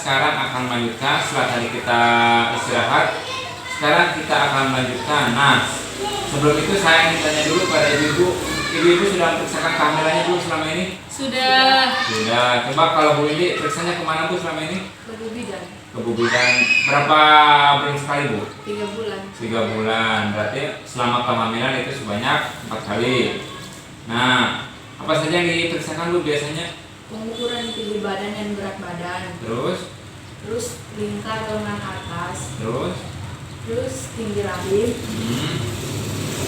sekarang akan melanjutkan setelah tadi kita istirahat. Sekarang kita akan melanjutkan. Nah, sebelum itu saya ingin tanya dulu pada ibu-ibu. Ibu-ibu sudah memeriksakan kehamilannya dulu selama ini? Sudah. Sudah. Coba kalau Bu Indi periksanya kemana Bu selama ini? Ke bidan. Ke Bu Bidan. Berapa bulan sekali Bu? 3 bulan. 3 bulan. Berarti selama kehamilan itu sebanyak 4 kali. Nah, apa saja yang diperiksakan Bu biasanya? Pengukuran tinggi badan dan berat badan. Terus lingkar lengan atas. Terus tinggi rahim.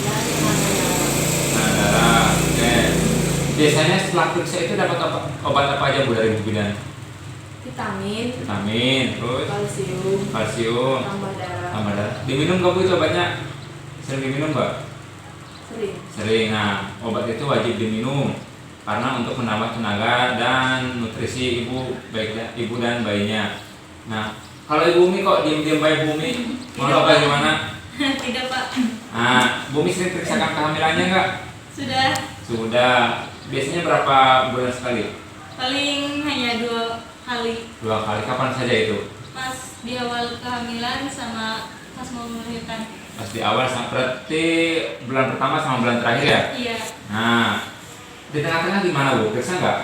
Dan Nah, darah. Oke. Biasanya setelah periksa itu dapat obat apa aja Bu dari Bu Bidan? vitamin. Terus Kalsium. tambah Tambah darah. Diminum nggak Bu itu obatnya? Sering diminum nggak? Sering. Nah, obat itu wajib diminum karena untuk menambah tenaga dan nutrisi ibu, baik ibu dan bayinya. Nah, kalau Ibu Umi kok diam-diam baik Bu Umi? Mau Tidak, apa Pak. gimana? Tidak, Pak. Nah, Bu Umi sering periksakan kehamilannya nggak? Sudah. Sudah. Biasanya berapa bulan sekali? Paling hanya 2 kali. 2 kali. Kapan saja itu? Pas di awal kehamilan sama pas mau melahirkan. Pas di awal, berarti bulan pertama sama bulan terakhir ya? Iya. Nah, di tengah-tengah gimana Bu? Periksa nggak?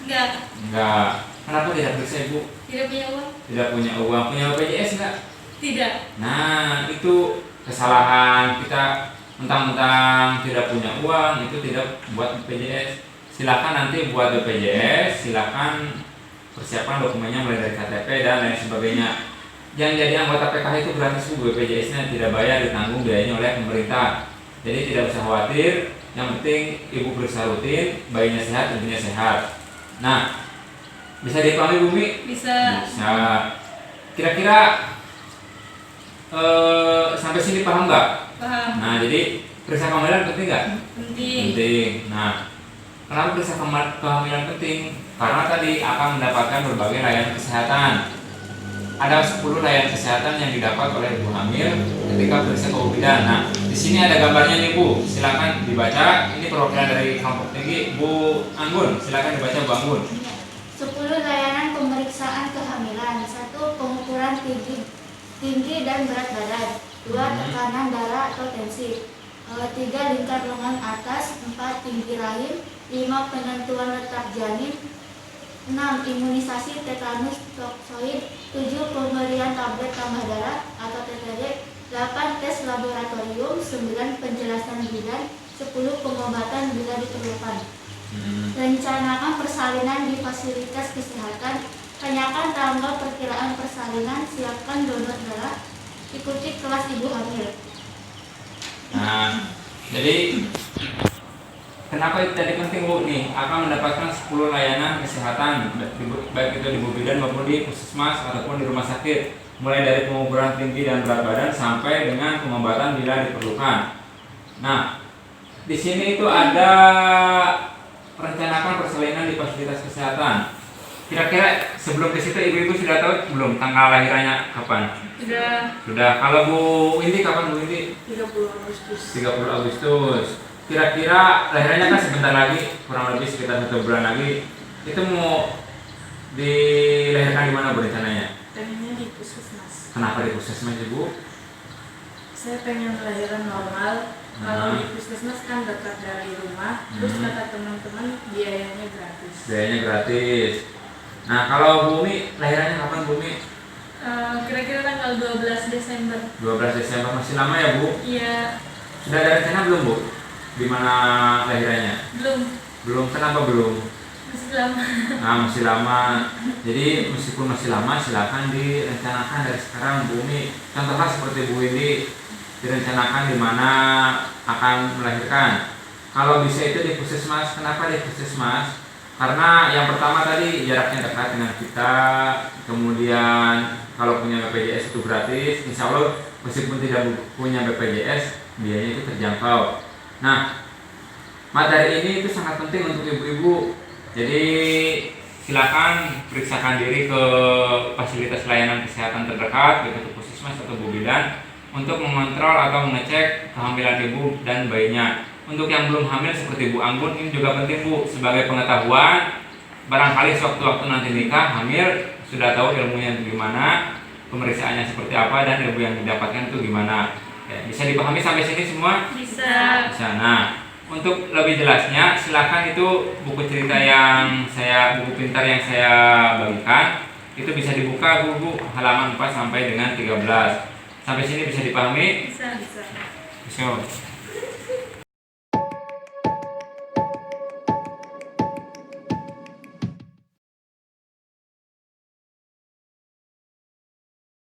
Enggak. Enggak. Kenapa tidak periksa Ibu? Tidak punya uang? Tidak punya uang. Punya BPJS nggak? Tidak. Nah, itu kesalahan kita, mentang-mentang tidak punya uang itu tidak buat BPJS. Silakan nanti buat BPJS, silakan persiapan dokumennya mulai dari KTP dan lain sebagainya. Yang jadi anggota PKH itu gratis Bu, BPJS-nya tidak bayar, ditanggung biayanya oleh pemerintah. Jadi tidak usah khawatir, yang penting ibu periksa rutin, bayinya sehat, ibunya sehat. Nah, bisa dipahami Bumi? Bisa. Bisa. Kira-kira sampai sini paham nggak? Paham. Nah, jadi periksa kehamilan penting nggak? Penting. Penting. Nah, kenapa periksa kehamilan penting? Karena tadi akan mendapatkan berbagai layanan kesehatan. Ada 10 layanan kesehatan yang didapat oleh ibu hamil ketika periksa ke bidan. Nah, di sini ada gambarnya nih Bu. Silakan dibaca. Ini perwakilan dari kelompok tinggi Bu Anggun. Silakan dibaca Bu Anggun. 10 layanan pemeriksaan kehamilan. 1. Pengukuran tinggi dan berat badan. 2. Tekanan darah atau tensi. 3. Lingkar lengan atas. 4. Tinggi rahim. 5. Penentuan letak janin. 6. Imunisasi tetanus toksoid. 7. Pemberian tablet tambah darah atau TTD. 8. Tes laboratorium. 9. Penjelasan bidan. 10. Pengobatan bila diperlukan. Rencanakan persalinan di fasilitas kesehatan. Tanyakan tanggal perkiraan persalinan. Siapkan donor darah. Ikuti kelas ibu hamil. Nah, jadi kenapa itu tadi penting Bu nih? Akan mendapatkan 10 layanan kesehatan baik itu di Bu Bidan maupun di puskesmas ataupun di rumah sakit, mulai dari pengukuran tinggi dan berat badan sampai dengan pengobatan bila diperlukan. Nah, di sini itu ada rencanakan persalinan di fasilitas kesehatan. Kira-kira sebelum ke situ ibu-ibu sudah tahu belum tanggal lahirannya kapan? Sudah. Kalau Bu Indi kapan Bu Indi? 30 Agustus. 30 Agustus. Kira-kira lahirannya kan sebentar lagi, kurang lebih sekitar 1 bulan lagi. Itu mau dilahirkan di mana Bu rencananya? Pengennya di puskesmas. Kenapa di puskesmas Ibu? Saya pengen lahiran normal. Kalau di puskesmas kan dekat dari rumah. Terus kata teman-teman biayanya gratis. Biayanya gratis. Nah, kalau Bu Umi lahirannya kapan Bu Umi? Kira-kira tanggal 12 Desember. 12 Desember, masih lama ya Bu? Iya. Sudah ada rencana belum Bu? Di mana lahirannya? Belum, kenapa belum? Masih lama. Nah, masih lama. Jadi meskipun masih lama, silakan direncanakan dari sekarang Bu Umi. Contohnya seperti Bu Indi, direncanakan di mana akan melahirkan. Kalau bisa itu di puskesmas. Kenapa di puskesmas? Karena yang pertama tadi jaraknya dekat dengan kita, kemudian kalau punya BPJS itu gratis. Insya Allah meskipun tidak punya BPJS, biayanya itu terjangkau. Nah, materi ini itu sangat penting untuk ibu-ibu. Jadi silakan periksakan diri ke fasilitas layanan kesehatan terdekat, yaitu puskesmas atau Bu Bidan, untuk mengontrol atau mengecek kehamilan ibu dan bayinya. Untuk yang belum hamil seperti Bu Anggun, ini juga penting Bu, sebagai pengetahuan. Barangkali sewaktu-waktu nanti nikah hamil sudah tahu ilmunya itu gimana, pemeriksaannya seperti apa, dan ilmu yang didapatkan itu gimana. Ya, bisa dipahami sampai sini semua? Bisa. Bisa. Nah, untuk lebih jelasnya silahkan itu buku cerita yang buku pintar yang saya bagikan itu bisa dibuka buku halaman 4 sampai dengan 13. Sampai sini bisa dipahami? Bisa. Bisa.